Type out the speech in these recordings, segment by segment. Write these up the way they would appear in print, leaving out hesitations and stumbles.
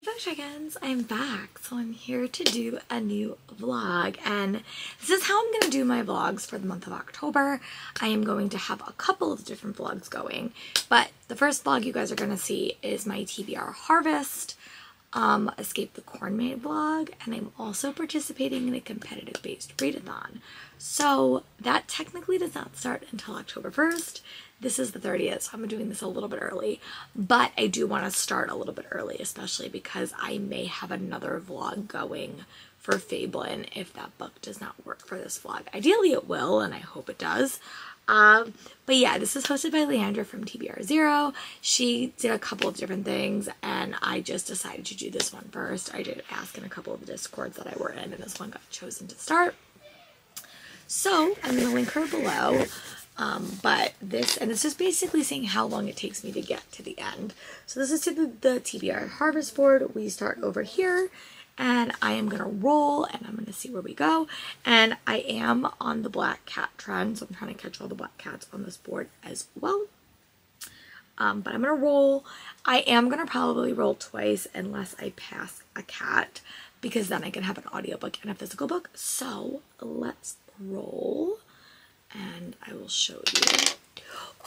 Hello chickens, I'm back. So I'm here to do a new vlog, and this is how I'm going to do my vlogs for the month of October. I am going to have a couple of different vlogs going, but the first vlog you guys are going to see is my TBR Harvest Escape the Corn Maid vlog, and I'm also participating in a competitive based readathon. So that technically does not start until October 1st. This is the 30th, so I'm doing this a little bit early, but I do want to start a little bit early, especially because I may have another vlog going for Fablin if that book does not work for this vlog. Ideally it will, and I hope it does. But yeah, this is hosted by Leandra from TBR Zero. She did a couple of different things, and I just decided to do this one first. I did ask in a couple of the Discords that I were in, and this one got chosen to start. So I'm going to link her below. But this is basically saying how long it takes me to get to the end. So this is to the TBR Harvest board. We start over here, and I am going to roll, and I'm going to see where we go. And I am on the black cat trend, so I'm trying to catch all the black cats on this board as well. But I'm going to roll. I am going to probably roll twice unless I pass a cat, because then I can have an audiobook and a physical book. So let's roll. And I will show you.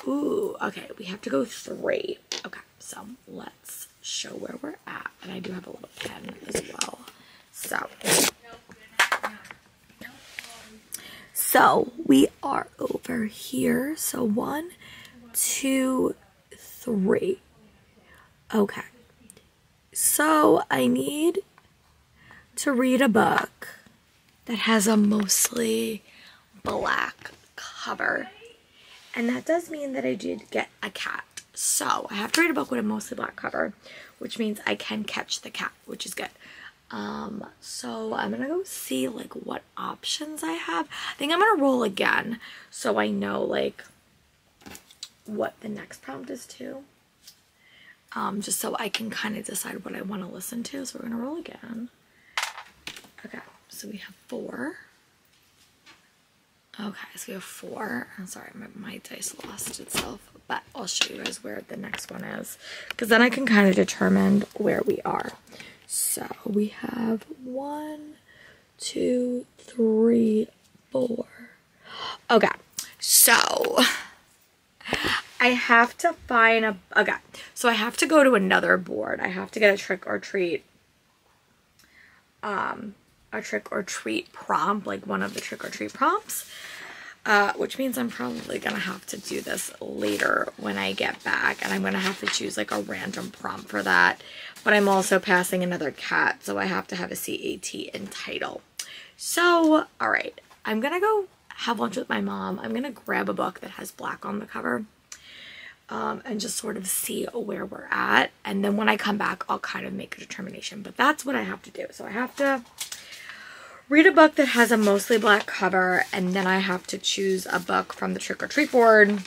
Ooh, okay, we have to go 3. Okay, so let's show where we're at. And I do have a little pen as well. So we are over here. So 1, 2, 3. Okay. So I need to read a book that has a mostly black cover, and that does mean that I did get a cat. So I have to read a book with a mostly black cover, which means I can catch the cat, which is good. So I'm gonna go see like what options I have. I think I'm gonna roll again so I know like what the next prompt is too, just so I can kind of decide what I want to listen to. So we're gonna roll again. Okay, so we have 4. Okay, so we have 4. I'm sorry, my dice lost itself, but I'll show you guys where the next one is, because then I can kind of determine where we are. So we have 1, 2, 3, 4. Okay, so I have to find a, okay, so I have to go to another board. I have to get a trick or treat prompt, like one of the trick or treat prompts, which means I'm probably gonna have to do this later when I get back, and I'm gonna have to choose like a random prompt for that. But I'm also passing another cat, so I have to have a CAT in title. So all right, I'm gonna go have lunch with my mom. I'm gonna grab a book that has black on the cover, and just sort of see where we're at, and then when I come back I'll kind of make a determination. But that's what I have to do. So I have to read a book that has a mostly black cover, and then I have to choose a book from the trick or treat board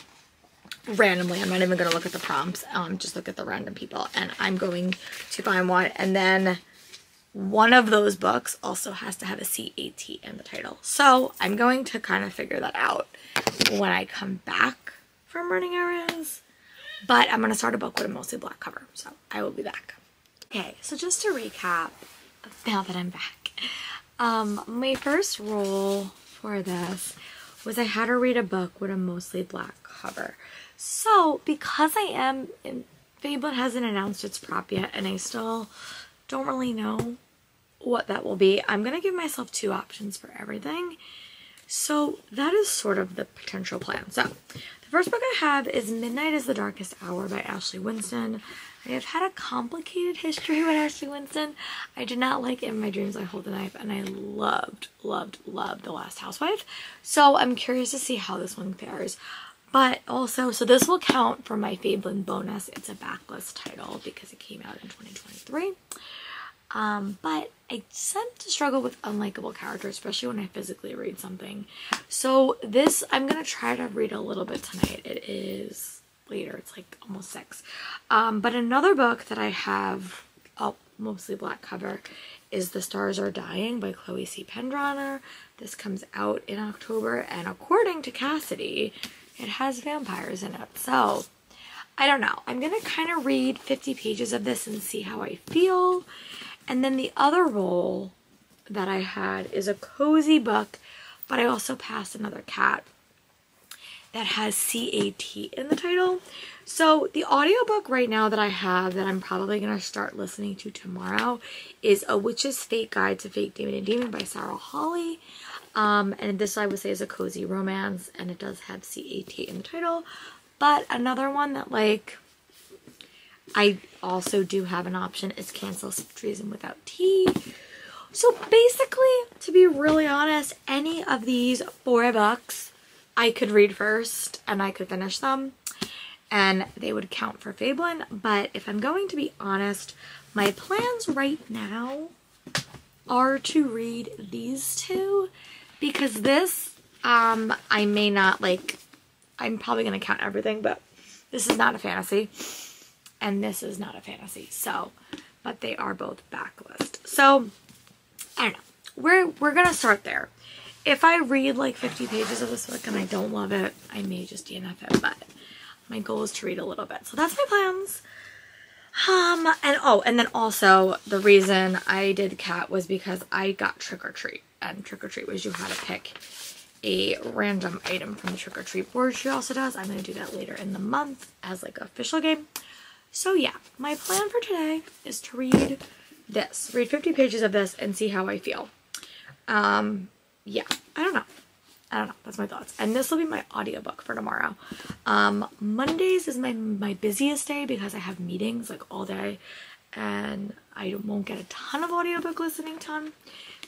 randomly. I'm not even going to look at the prompts, just look at the random people, and I'm going to find one, and then one of those books also has to have a CAT in the title. So I'm going to kind of figure that out when I come back from running errands, but I'm going to start a book with a mostly black cover, so I will be back. Okay, so just to recap, now that I'm back, my first roll for this was I had to read a book with a mostly black cover. So because I am, Fablin hasn't announced its prop yet, and I still don't really know what that will be, I'm going to give myself 2 options for everything. So that is sort of the potential plan. So the first book I have is Midnight is the Darkest Hour by Ashley Winston. I have had a complicated history with Ashley Winston. I did not like In My Dreams I Hold the Knife, and I loved The Last Housewife. So I'm curious to see how this one fares. But also, so this will count for my Fablin bonus. It's a backlist title because it came out in 2023. But I tend to struggle with unlikable characters, especially when I physically read something. So this, I'm going to try to read a little bit tonight. It is later, it's like almost 6. But another book that I have, mostly black cover, is The Stars Are Dying by Chloe C. Pendronner. This comes out in October, and according to Cassidy, it has vampires in it. So I don't know. I'm going to kind of read 50 pages of this and see how I feel. And then the other role that I had is a cozy book, but I also passed another cat that has CAT in the title. So the audiobook right now that I have that I'm probably going to start listening to tomorrow is A Witch's Fake Guide to Fake Demon and Demon by Sarah Hawley. And this I would say is a cozy romance, and it does have CAT in the title. But another one that like I also do have an option is Cancel Treason Without Tea. So basically, to be really honest, any of these 4 books I could read first and I could finish them and they would count for Fabelin. But if I'm going to be honest, my plans right now are to read these 2 because this, I may not like, I'm probably going to count everything, but this is not a fantasy and this is not a fantasy. So, but they are both backlist. So, I don't know. We're going to start there. If I read like 50 pages of this book and I don't love it, I may just DNF it, but my goal is to read a little bit. So that's my plans. And then also the reason I did cat was because I got Trick or Treat, and Trick or Treat was you had to pick a random item from the Trick or Treat board she also does. I'm going to do that later in the month as like an official game. So yeah, my plan for today is to read 50 pages of this and see how I feel. Yeah, I don't know. That's my thoughts. And this will be my audiobook for tomorrow. Mondays is my busiest day because I have meetings like all day and I won't get a ton of audiobook listening time.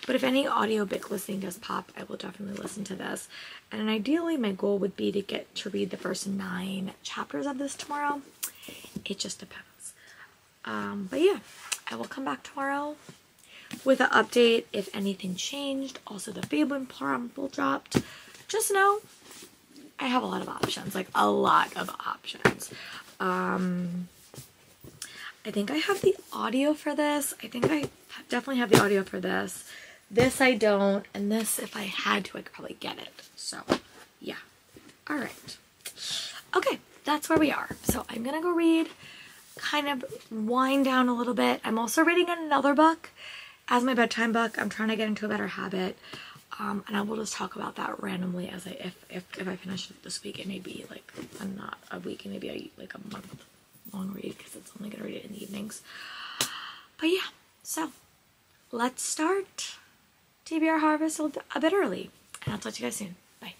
But if any audiobook listening does pop, I will definitely listen to this. And ideally, my goal would be to get to read the first 9 chapters of this tomorrow. It just depends. But yeah, I will come back tomorrow with an update if anything changed. Also, the Fabelin prompt dropped. Just know I have a lot of options, like a lot of options. I think I have the audio for this. I think I definitely have the audio for this. This I don't, and this, if I had to, I could probably get it. So, yeah. All right. Okay, that's where we are. So I'm gonna go read, kind of wind down a little bit. I'm also reading another book as my bedtime book. I'm trying to get into a better habit, and I will just talk about that randomly as if I finish it this week. It may be like not a week, it may be like a month long read because it's only gonna read it in the evenings. But yeah, so let's start TBR Harvest a bit early, and I'll talk to you guys soon. Bye.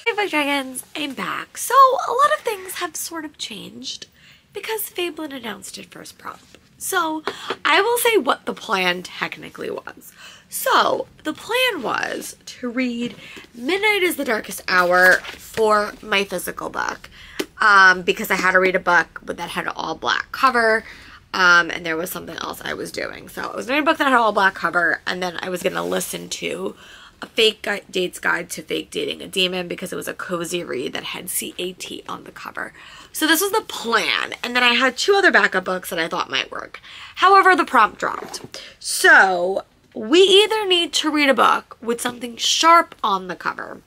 Hey, my dragons, I'm back. So a lot of things have sort of changed because Fabelin announced its first prompt. So I will say what the plan technically was. So the plan was to read Midnight is the Darkest Hour for my physical book, because I had to read a book that had an all black cover, and there was something else I was doing. So I was reading a book that had an all black cover, and then I was going to listen to a Fake Date's Guide to Fake Dating a Demon because it was a cozy read that had CAT on the cover. So this was the plan, and then I had 2 other backup books that I thought might work. However, the prompt dropped. So we either need to read a book with something sharp on the cover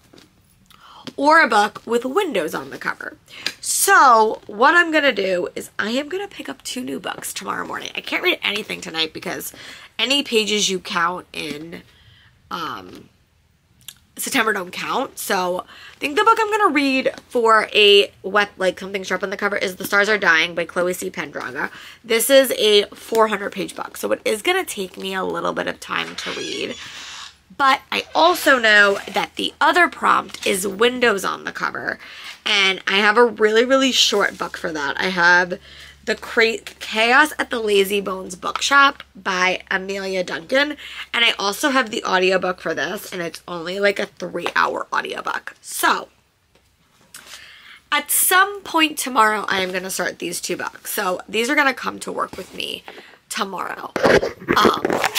or a book with windows on the cover. So what I'm going to do is I am going to pick up 2 new books tomorrow morning. I can't read anything tonight because any pages you count in September don't count. So I think the book I'm going to read for like something sharp on the cover is The Stars Are Dying by Chloe C. Pendraga. This is a 400-page book, so it is going to take me a little bit of time to read. But I also know that the other prompt is windows on the cover, and I have a really, really short book for that. I have The Chaos at the Lazy Bones Bookshop by Amelia Duncan, and I also have the audiobook for this, and it's only like a 3-hour audiobook. So at some point tomorrow, I am going to start these 2 books. So these are going to come to work with me tomorrow,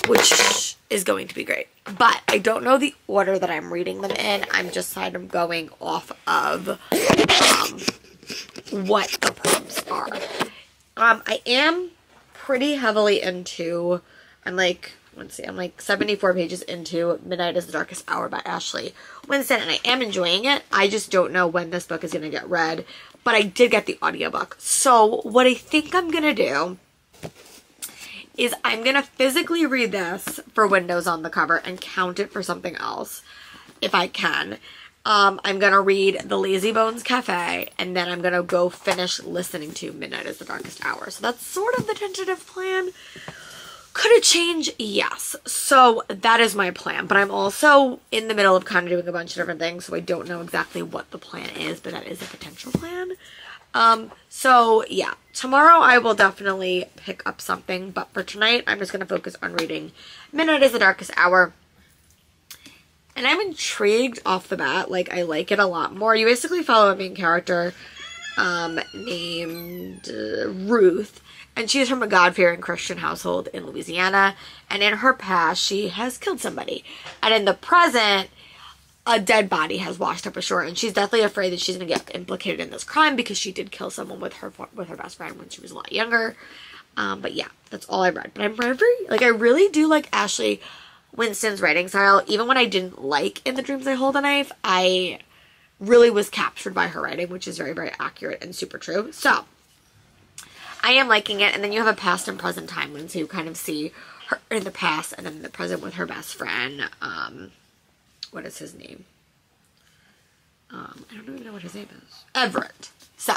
which is going to be great. But I don't know the order that I'm reading them in. I'm just kind of going off of what the prompts are. I am pretty heavily into, I'm like let's see, I'm like 74 pages into Midnight is the Darkest Hour by Ashley Winston, and I am enjoying it. I just don't know when this book is going to get read, but I did get the audiobook. So what I think I'm going to do is I'm going to physically read this for windows on the cover and count it for something else, if I can. I'm going to read The Lazy Bones Cafe, and then I'm going to go finish listening to Midnight is the Darkest Hour. So that's sort of the tentative plan. Could it change? Yes. So that is my plan. But I'm also in the middle of kind of doing a bunch of different things, so I don't know exactly what the plan is, but that is a potential plan. So yeah, tomorrow I will definitely pick up something, but for tonight, I'm just going to focus on reading Midnight is the Darkest Hour. And I'm intrigued off the bat. Like, I like it a lot more. You basically follow a main character named Ruth, and she is from a God-fearing Christian household in Louisiana. And in her past, she has killed somebody. And in the present, a dead body has washed up ashore, and she's deathly afraid that she's going to get implicated in this crime because she did kill someone with her best friend when she was a lot younger. But yeah, that's all I read. But I'm very, like, I really do like Ashley Winston's writing style. Even when I didn't like In the Dreams I Hold a Knife, I really was captured by her writing, which is very, very accurate and super true. So I am liking it. And then you have a past and present timeline, so you kind of see her in the past and then in the present with her best friend. What is his name? I don't even know what his name is. Everett. So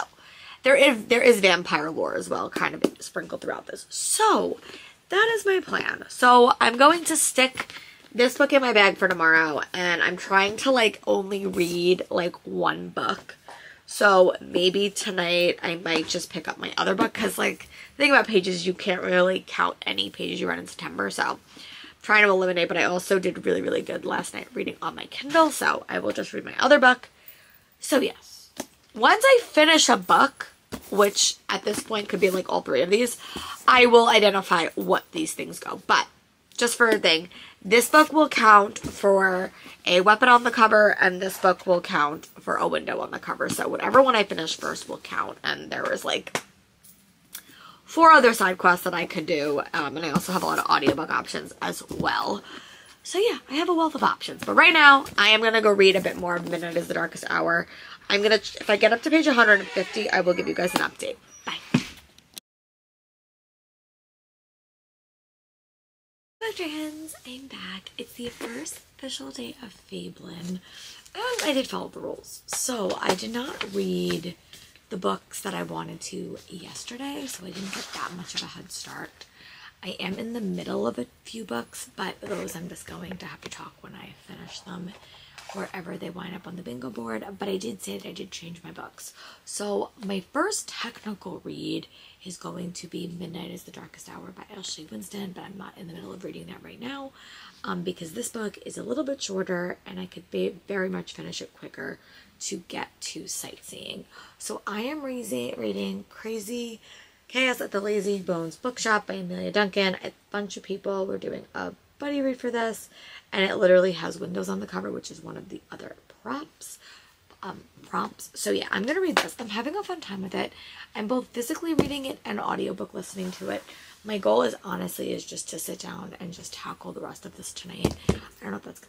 there is vampire lore as well, kind of sprinkled throughout this. So that is my plan. So I'm going to stick this book in my bag for tomorrow, and I'm trying to like only read like one book. So maybe tonight I might just pick up my other book, because like the thing about pages, you can't really count any pages you read in September. So I'm trying to eliminate, but I also did really, really good last night reading on my Kindle. So I will just read my other book. So yes, once I finish a book, which at this point could be like all three of these, I will identify what these things go. But just for a thing, this book will count for a weapon on the cover, and this book will count for a window on the cover. So whatever one I finish first will count. And there was like 4 other side quests that I could do. And I also have a lot of audiobook options as well. So yeah, I have a wealth of options. But right now, I am going to go read a bit more of Midnight is the Darkest Hour. I'm going to, if I get up to page 150, I will give you guys an update. Bye. Hello, friends. I'm back. It's the first official day of Fablin, and I did follow the rules. So I did not read the books that I wanted to yesterday, so I didn't get that much of a head start. I am in the middle of a few books, but those I'm just going to have to talk when I finish them, wherever they wind up on the bingo board. But I did say that I did change my books. So my first technical read is going to be Midnight is the Darkest Hour by Ashley Winston, but I'm not in the middle of reading that right now, because this book is a little bit shorter and I could very much finish it quicker to get to sightseeing. So I am reading Crazy Chaos at the Lazy Bones Bookshop by Amelia Duncan. A bunch of people were doing a buddy read for this, and it literally has windows on the cover, which is one of the other prompts. So yeah, I'm gonna read this. I'm having a fun time with it. I'm both physically reading it and audiobook listening to it. My goal is honestly just to sit down and just tackle the rest of this tonight. I don't know if that's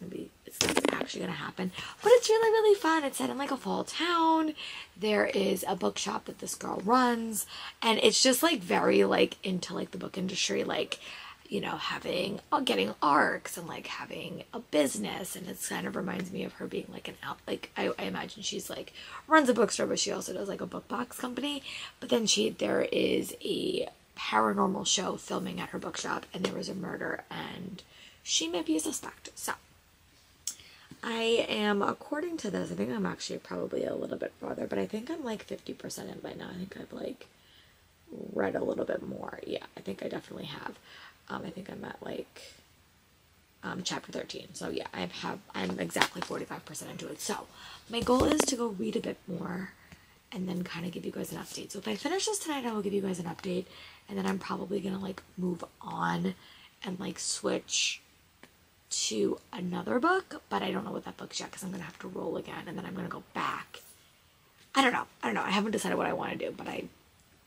actually gonna happen, but it's really, really fun. It's set in like a fall town. There is a bookshop that this girl runs, and it's just like very like into like the book industry, like, you know, getting arcs and like having a business. And it kind of reminds me of her being like I imagine she's like runs a bookstore, but she also does like a book box company. But then there is a paranormal show filming at her bookshop, and there was a murder, and she may be a suspect. So I am, according to this, I think I'm actually probably a little bit farther, but I think I'm like 50% in by now. I think I've like read a little bit more. Yeah, I think I definitely have. I think I'm at like chapter 13. So yeah, I'm exactly 45% into it. So my goal is to go read a bit more and then kind of give you guys an update. So if I finish this tonight, I will give you guys an update, and then I'm probably gonna like move on and like switch to another book, but I don't know what that book's yet, because I'm gonna have to roll again, and then I'm gonna go back. I don't know. I haven't decided what I want to do, but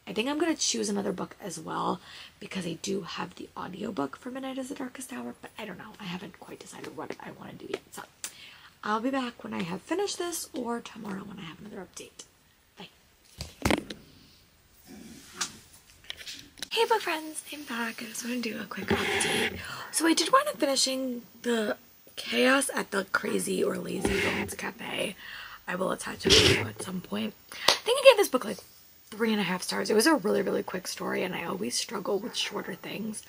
I think I'm going to choose another book as well because I do have the audiobook for Midnight is the Darkest Hour, but I don't know. I haven't quite decided what I want to do yet. So I'll be back when I have finished this or tomorrow when I have another update. Bye. Hey book friends, I'm back. I just want to do a quick update. So I did wind up finishing the Chaos at the Crazy or Lazy Bones Cafe. I will attach a video at some point. I think I gave this book like 3.5 stars. It was a really, really quick story, and I always struggle with shorter things,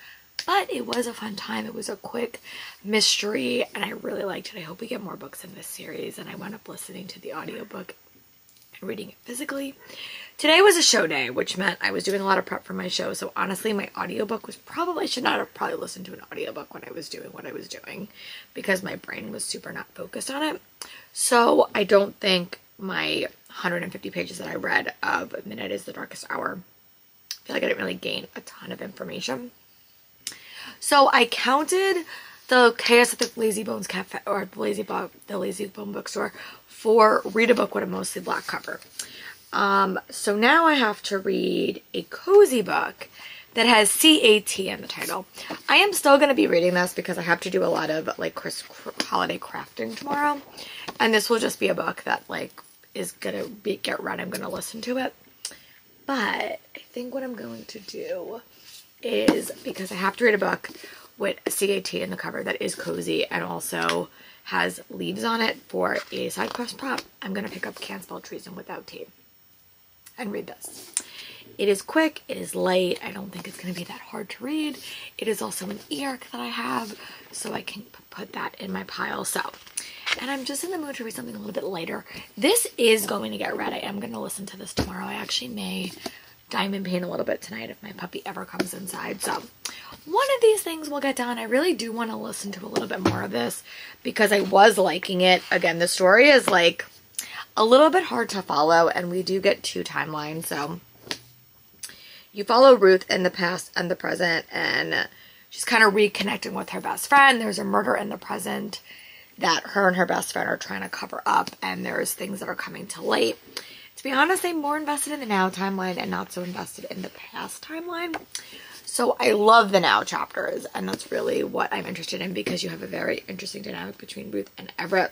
but it was a fun time. It was a quick mystery, and I really liked it. I hope we get more books in this series, and I wound up listening to the audiobook and reading it physically. Today was a show day, which meant I was doing a lot of prep for my show, so honestly, my audiobook was I should not have probably listened to an audiobook when I was doing what I was doing, because my brain was super not focused on it. So I don't think my 150 pages that I read of Midnight is the Darkest Hour, I feel like I didn't really gain a ton of information. So I counted the Chaos at the Lazy Bones Cafe, or the Lazy Bone Bookstore, for Read a Book with a Mostly Black Cover. So now I have to read a cozy book that has CAT in the title. I am still going to be reading this because I have to do a lot of like holiday crafting tomorrow, and this will just be a book that like is gonna get read. I'm gonna listen to it, but I think what I'm going to do is, because I have to read a book with CAT in the cover that is cozy and also has leaves on it for a side quest prop, I'm gonna pick up Can't Spell Treason Without Tea and read this. It is quick, it is light, I don't think it's going to be that hard to read. It is also an e-arc that I have, so I can put that in my pile. So, and I'm just in the mood to read something a little bit lighter. This is going to get read. I am going to listen to this tomorrow. I actually may diamond paint a little bit tonight if my puppy ever comes inside. So one of these things will get done. I really do want to listen to a little bit more of this because I was liking it. Again, the story is like a little bit hard to follow, and we do get 2 timelines. So you follow Ruth in the past and the present, and she's kind of reconnecting with her best friend. There's a murder in the present that her and her best friend are trying to cover up, and there's things that are coming to light. To be honest, I'm more invested in the now timeline and not so invested in the past timeline. So I love the now chapters, and that's really what I'm interested in because you have a very interesting dynamic between Ruth and Everett.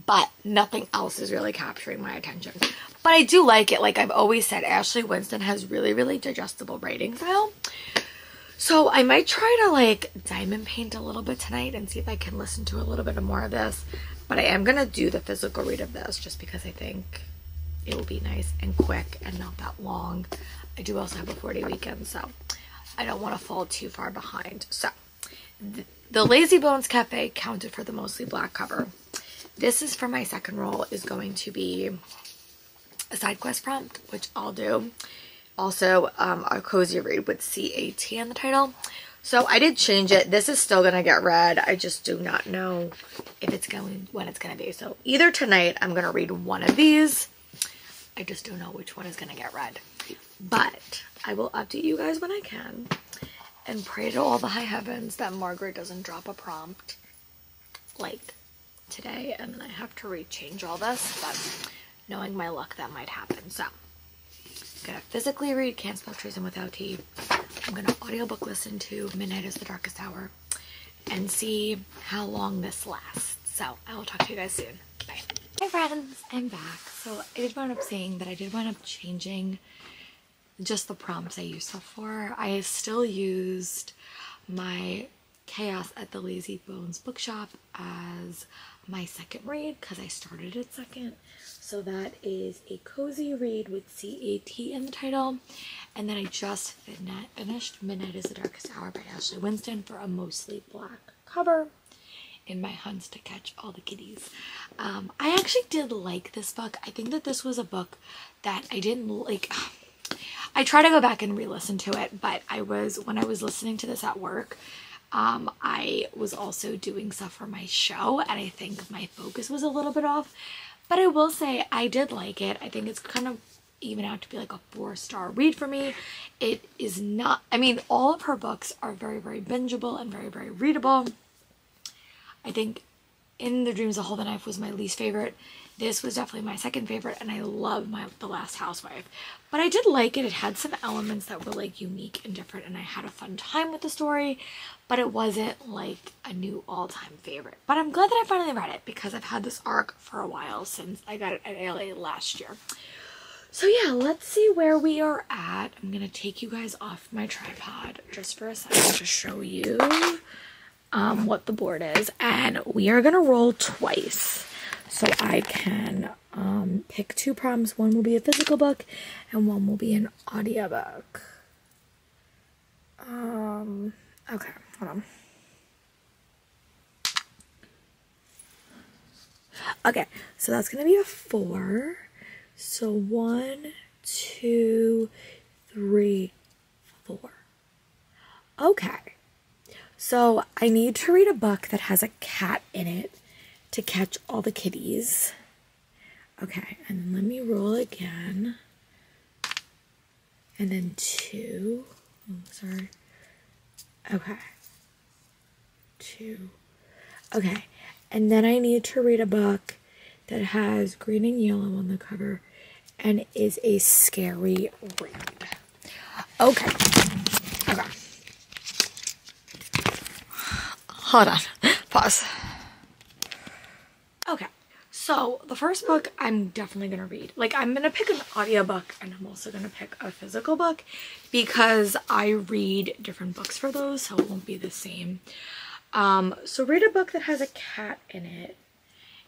But nothing else is really capturing my attention. But I do like it. Like I've always said, Ashley Winston has really, really digestible writing style. So I might try to like diamond paint a little bit tonight and see if I can listen to a little bit more of this. But I am going to do the physical read of this just because I think it will be nice and quick and not that long. I do also have a 4-day weekend, so I don't want to fall too far behind. So the Lazy Bones Cafe counted for the mostly black cover. This is for my second roll, is going to be a side quest prompt, which I'll do. Also, a cozy read with CAT in the title. So I did change it. This is still going to get read. I just do not know if it's going, when it's going to be. So either tonight I'm going to read one of these. I just don't know which one is going to get read. But I will update you guys when I can. And pray to all the high heavens that Margaret doesn't drop a prompt like today and then I have to rechange all this, but knowing my luck, that might happen. So I'm gonna physically read Can't Spell Treason Without Tea. I'm gonna audiobook listen to Midnight is the Darkest Hour and see how long this lasts. So I will talk to you guys soon. Bye. Hi friends, I'm back. So I did wind up saying that I did wind up changing just the prompts I used before. I still used my Chaos at the Lazy Bones bookshop as my second read because I started it second. So that is a cozy read with CAT in the title. And then I just finished Midnight is the Darkest Hour by Ashley Winston for a mostly black cover in my hunts to catch all the kitties. I actually did like this book. I think that this was a book that I didn't like. I try to go back and re-listen to it, but when I was listening to this at work, I was also doing stuff for my show, and I think my focus was a little bit off. But I will say I did like it. I think it's kind of even out to be like a 4-star read for me. It is not, I mean, all of her books are very, very bingeable and very, very readable. I think In the Dreams of Hold the Knife was my least favorite. This was definitely my second favorite, and I love The Last Housewife. But I did like it. It had some elements that were like unique and different, and I had a fun time with the story, but it wasn't like a new all-time favorite. But I'm glad that I finally read it because I've had this arc for a while since I got it at LA last year. So yeah, let's see where we are at. I'm gonna take you guys off my tripod just for a second to show you what the board is, and we are gonna roll twice. So I can pick 2 prompts. One will be a physical book and one will be an audiobook. Okay, hold on. Okay, so that's gonna be a 4. So 1, 2, 3, 4. Okay, so I need to read a book that has a cat in it to catch all the kitties. Okay, and let me roll again. And then 2. Oh, sorry. Okay. 2. Okay, and then I need to read a book that has green and yellow on the cover and is a scary read. Okay. Okay. Hold on. Pause. Okay. So the first book I'm definitely going to read. Like, I'm going to pick an audiobook and I'm also going to pick a physical book because I read different books for those, so it won't be the same. So read a book that has a cat in it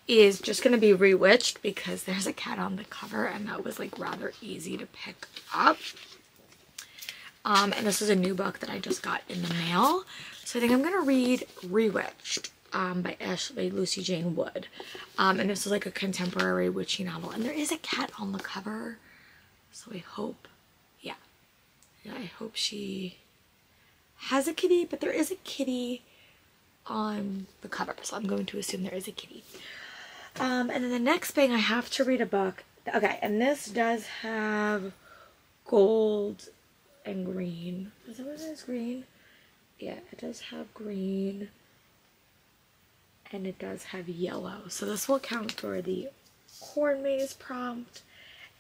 is just going to be Rewitched because there's a cat on the cover and that was like rather easy to pick up. And this is a new book that I just got in the mail. So I think I'm going to read Rewitched by Lucy Jane Wood. And this is like a contemporary witchy novel. And there is a cat on the cover. So I hope, yeah, I hope she has a kitty, but there is a kitty on the cover. So I'm going to assume there is a kitty. And then the next thing, I have to read a book. Okay, and this does have gold and green. Is that what it is? Green? Yeah, it does have green. And it does have yellow. So this will count for the corn maze prompt.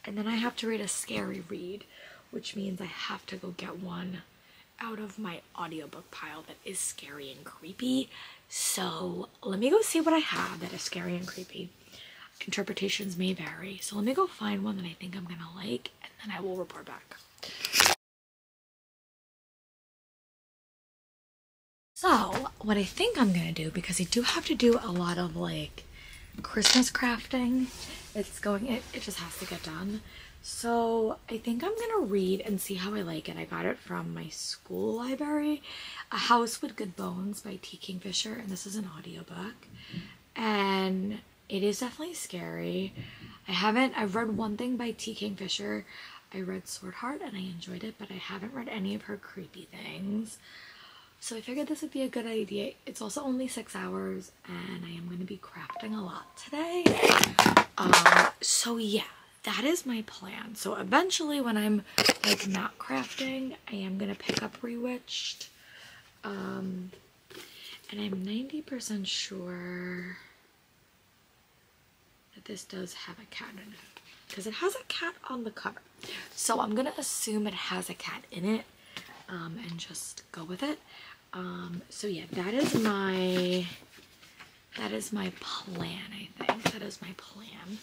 And then I have to read a scary read, which means I have to go get one out of my audiobook pile that is scary and creepy. So let me go see what I have that is scary and creepy. Interpretations may vary. So let me go find one that I think I'm gonna like, and then I will report back. So what I think I'm gonna do, because I do have to do a lot of like Christmas crafting, it just has to get done. So I think I'm gonna read and see how I like it. I got it from my school library, A House with Good Bones by T. Kingfisher, and this is an audiobook. And it is definitely scary. I've read one thing by T. Kingfisher. I read Sword Heart and I enjoyed it, but I haven't read any of her creepy things. So I figured this would be a good idea. It's also only 6 hours and I am going to be crafting a lot today. So yeah, that is my plan. So eventually when I'm like not crafting, I am going to pick up Rewitched. And I'm 90% sure that this does have a cat in it because it has a cat on the cover. So I'm going to assume it has a cat in it and just go with it. So yeah, that is my plan, I think. That is my plan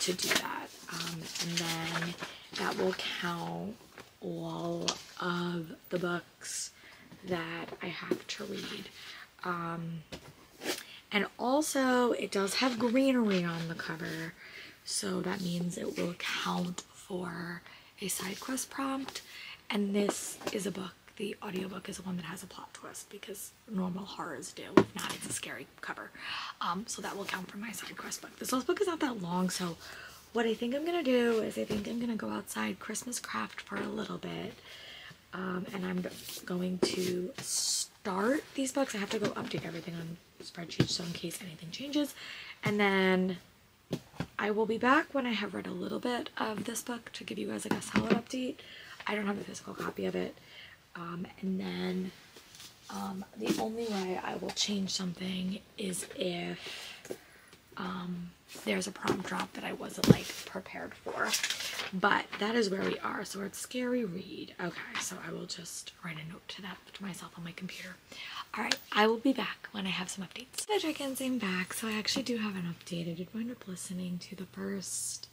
to do that. And then that will count all of the books that I have to read. And also it does have greenery on the cover, so that means it will count for a side quest prompt. And this is a book, the audiobook is one that has a plot twist because normal horrors do. If not, it's a scary cover. So that will count for my side quest book. This book is not that long, so what I think I'm gonna do is I think I'm gonna go outside Christmas craft for a little bit. And I'm going to start these books. I have to go update everything on spreadsheets so in case anything changes. And then I will be back when I have read a little bit of this book to give you guys like a solid update. I don't have a physical copy of it. And then the only way I will change something is if there's a prompt drop that I wasn't like prepared for, but that is where we are. So it's scary read. Okay, so I will just write a note to that to myself on my computer. All right, I will be back when I have some updates. The chickens, I'm back. So I actually do have an update. I did wind up listening to the first,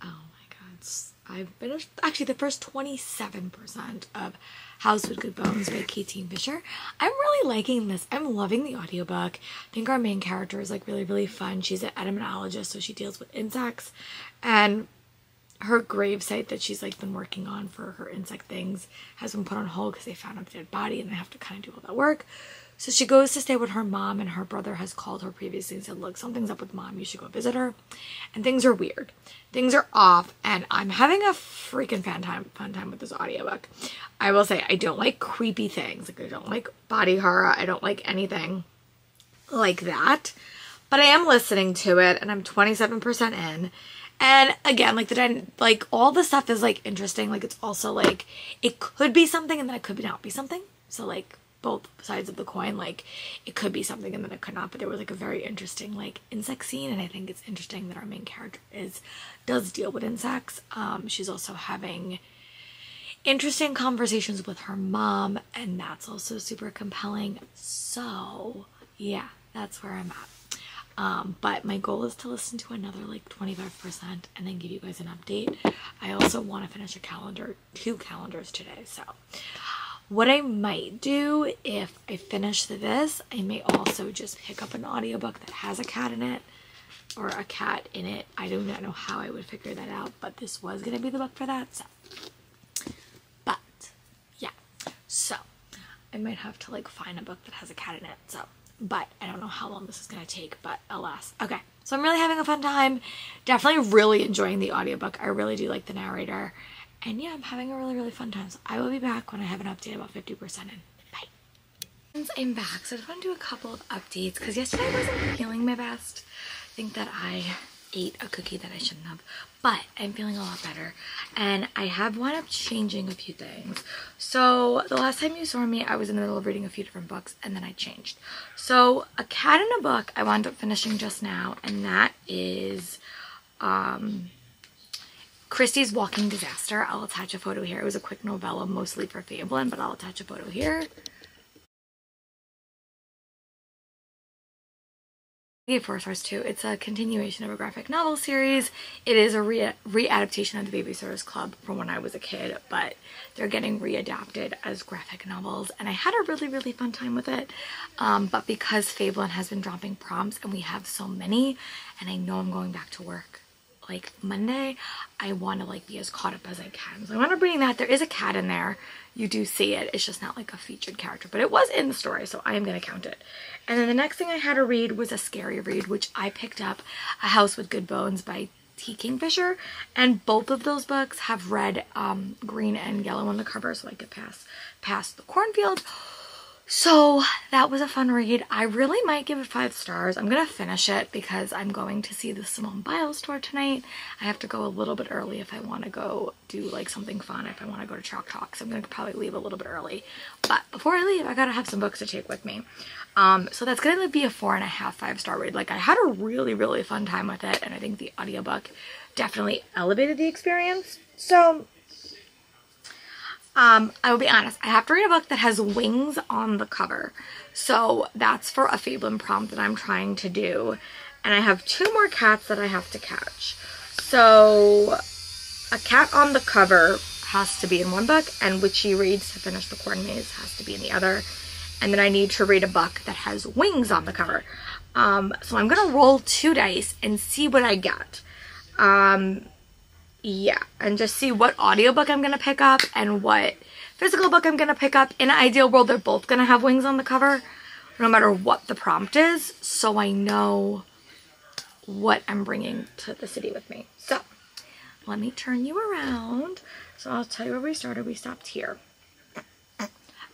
oh my god, I've finished actually the first 27% of House with Good Bones by K.T. Fisher. I'm really liking this. I'm loving the audiobook. I think our main character is like really fun. She's an etymologist, so she deals with insects, and her grave site that she's like been working on for her insect things has been put on hold because they found a dead body and they have to kind of do all that work. So she goes to stay with her mom, and her brother has called her previously and said, look, something's up with mom, you should go visit her. And things are weird. Things are off, and I'm having a freaking fun time with this audiobook. I will say, I don't like creepy things. Like, I don't like body horror. I don't like anything like that. But I am listening to it, and I'm 27% in. And again, like all the stuff is like interesting. Like, it's also like, it could be something and then it could not be something. So like, both sides of the coin, like it could be something and then it could not, but there was like a very interesting like insect scene, and I think it's interesting that our main character does deal with insects. She's also having interesting conversations with her mom, and that's also super compelling. So yeah, that's where I'm at. But my goal is to listen to another like 25% and then give you guys an update. I also want to finish two calendars today, so what I might do if I finish this, I may also just pick up an audiobook that has a cat in it, or a cat in it. I do not know how I would figure that out, but this was going to be the book for that. So, but yeah, so I might have to like find a book that has a cat in it. So, but I don't know how long this is going to take, but alas. Okay, so I'm really having a fun time. Definitely really enjoying the audiobook. I really do like the narrator. And yeah, I'm having a really fun time. So I will be back when I have an update about 50% in. Bye. Since I'm back, so I just want to do a couple of updates because yesterday I wasn't feeling my best. I think that I ate a cookie that I shouldn't have, but I'm feeling a lot better. And I have wound up changing a few things. So the last time you saw me, I was in the middle of reading a few different books and then I changed. So A Cat in a Book I wound up finishing just now, and that is Christie's Walking Disaster. I'll attach a photo here. It was a quick novella, mostly for Fablin, but I'll attach a photo here. I gave 4 stars too. It's a continuation of a graphic novel series. It is a re-adaptation of the Babysitter's Club from when I was a kid, but they're getting readapted as graphic novels, and I had a really fun time with it. But because Fablin has been dropping prompts and we have so many, and I know I'm going back to work like Monday, I want to like be as caught up as I can. So I want to bring that. There is a cat in there. You do see it. It's just not like a featured character, but it was in the story, so I am going to count it. And then the next thing I had to read was a scary read, which I picked up, A House with Good Bones by T. Kingfisher, and both of those books have red, green, and yellow on the cover, so I could pass the cornfield. So that was a fun read. I really might give it 5 stars. I'm going to finish it because I'm going to see the Simone Biles store tonight. I have to go a little bit early if I want to go do like something fun, if I want to go to Chalk Talk. So I'm going to probably leave a little bit early. But before I leave, I got to have some books to take with me. So that's going to be a 4.5, 5-star read. Like, I had a really fun time with it, and I think the audiobook definitely elevated the experience. So I will be honest, I have to read a book that has wings on the cover. So that's for a Fablin prompt that I'm trying to do. And I have 2 more cats that I have to catch. So a cat on the cover has to be in one book, and Witchy Reads to Finish the Corn Maze has to be in the other. And then I need to read a book that has wings on the cover. So I'm going to roll 2 dice and see what I get. Yeah, and just see what audiobook I'm going to pick up and what physical book I'm going to pick up. In an ideal world, they're both going to have wings on the cover, no matter what the prompt is, so I know what I'm bringing to the city with me. So, let me turn you around. So I'll tell you where we started. We stopped here.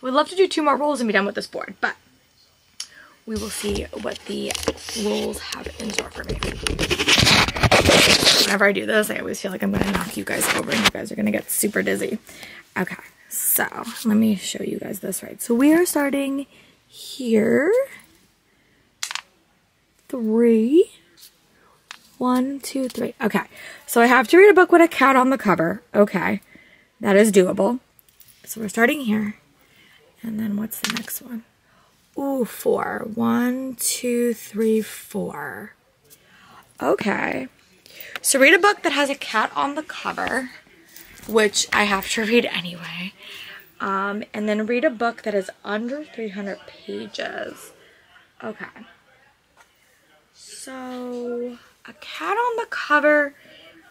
We'd love to do 2 more rolls and be done with this board, but we will see what the rolls have in store for me. Whenever I do this, I always feel like I'm going to knock you guys over and you guys are going to get super dizzy. Okay, so let me show you guys this right. So we are starting here. 3, 1, 2, 3. Okay, so I have to read a book with a cat on the cover. Okay, that is doable. So we're starting here. And then what's the next one? Ooh, 4. 1, 2, 3, 4. Okay. So read a book that has a cat on the cover, which I have to read anyway. And then read a book that is under 300 pages. Okay. So a cat on the cover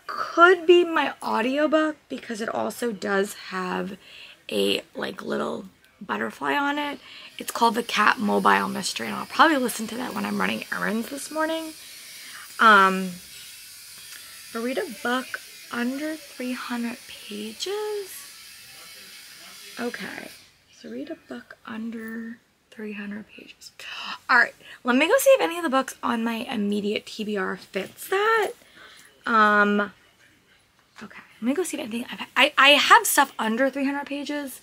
could be my audiobook because it also does have a like little butterfly on it. It's called The Cat Mobile Mystery, and I'll probably listen to that when I'm running errands this morning. But read a book under 300 pages. Okay, so read a book under 300 pages. All right, let me go see if any of the books on my immediate TBR fits that. Okay, let me go see if anything. I have stuff under 300 pages.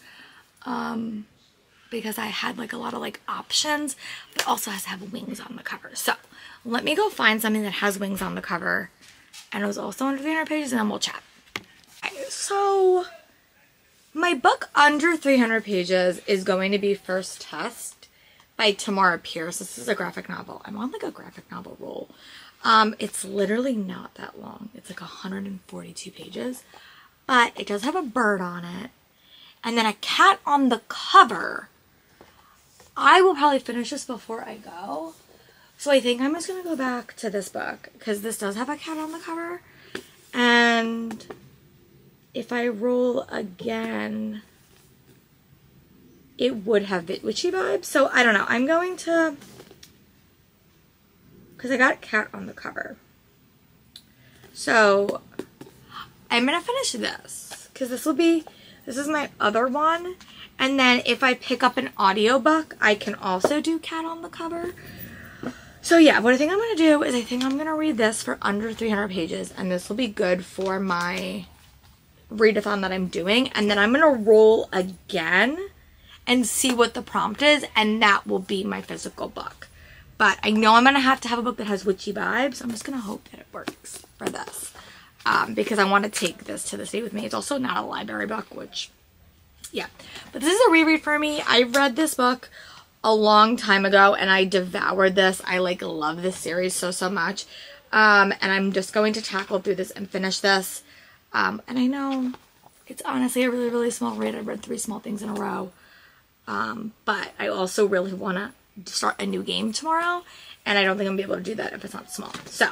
Because I had like a lot of like options, but also has to have wings on the cover. So let me go find something that has wings on the cover and it was also under 300 pages, and then we'll chat. Okay, so my book under 300 pages is going to be First Test by Tamara Pierce. This is a graphic novel. I'm on like a graphic novel roll. It's literally not that long. It's like 142 pages, but it does have a bird on it. And then a cat on the cover. I will probably finish this before I go. So I think I'm just going to go back to this book because this does have a cat on the cover. And if I roll again, it would have witchy vibes. So I don't know. I'm going to, because I got cat on the cover. So I'm going to finish this because this is my other one. And then if I pick up an audiobook, I can also do cat on the cover. So yeah, what I think I'm going to do is I think I'm going to read this for under 300 pages. And this will be good for my readathon that I'm doing. And then I'm going to roll again and see what the prompt is. And that will be my physical book. But I know I'm going to have a book that has witchy vibes. I'm just going to hope that it works for this. Because I want to take this to the state with me. It's also not a library book, which, yeah. But this is a reread for me. I read this book a long time ago, and I devoured this. I, like, love this series so much. And I'm just going to tackle through this and finish this. And I know it's honestly a really, really small read. I read 3 small things in a row. But I also really want to start a new game tomorrow. And I don't think I'm going to be able to do that if it's not small. So,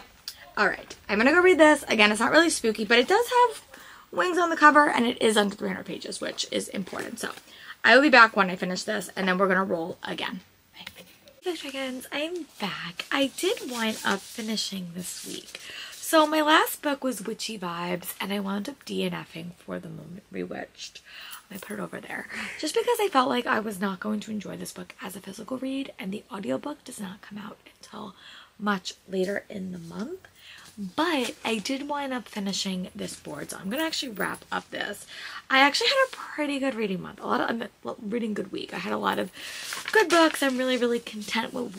alright. I'm going to go read this. Again, it's not really spooky, but it does have wings on the cover, and it is under 300 pages, which is important. So, I will be back when I finish this, and then we're going to roll again. Hey, chickens, I'm back. I did wind up finishing this week. So, my last book was Witchy Vibes, and I wound up DNFing for the moment Rewitched. I put it over there. Just because I felt like I was not going to enjoy this book as a physical read, and the audiobook does not come out until much later in the month. But I did wind up finishing this board, so I'm going to actually wrap up this. I actually had a pretty good reading month, reading good week. I had a lot of good books. I'm really, really content with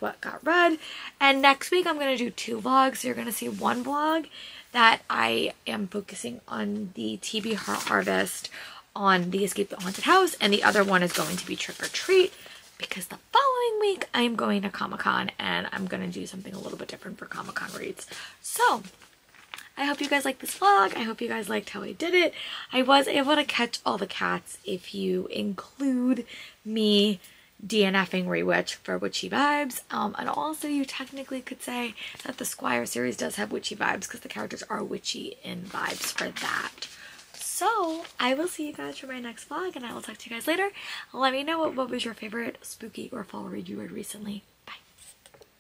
what got read. And next week I'm going to do 2 vlogs. So you're going to see one vlog that I am focusing on the TBR Harvest on the Escape the Haunted House, and the other one is going to be Trick or Treat. Because the following week, I'm going to Comic-Con, and I'm going to do something a little bit different for Comic-Con reads. So, I hope you guys liked this vlog. I hope you guys liked how I did it. I was able to catch all the cats if you include me DNFing Rewitch for Witchy Vibes. And also, you technically could say that the Squire series does have witchy vibes because the characters are witchy in vibes for that. So, I will see you guys for my next vlog, and I will talk to you guys later. Let me know what was your favorite spooky or fall read you read recently.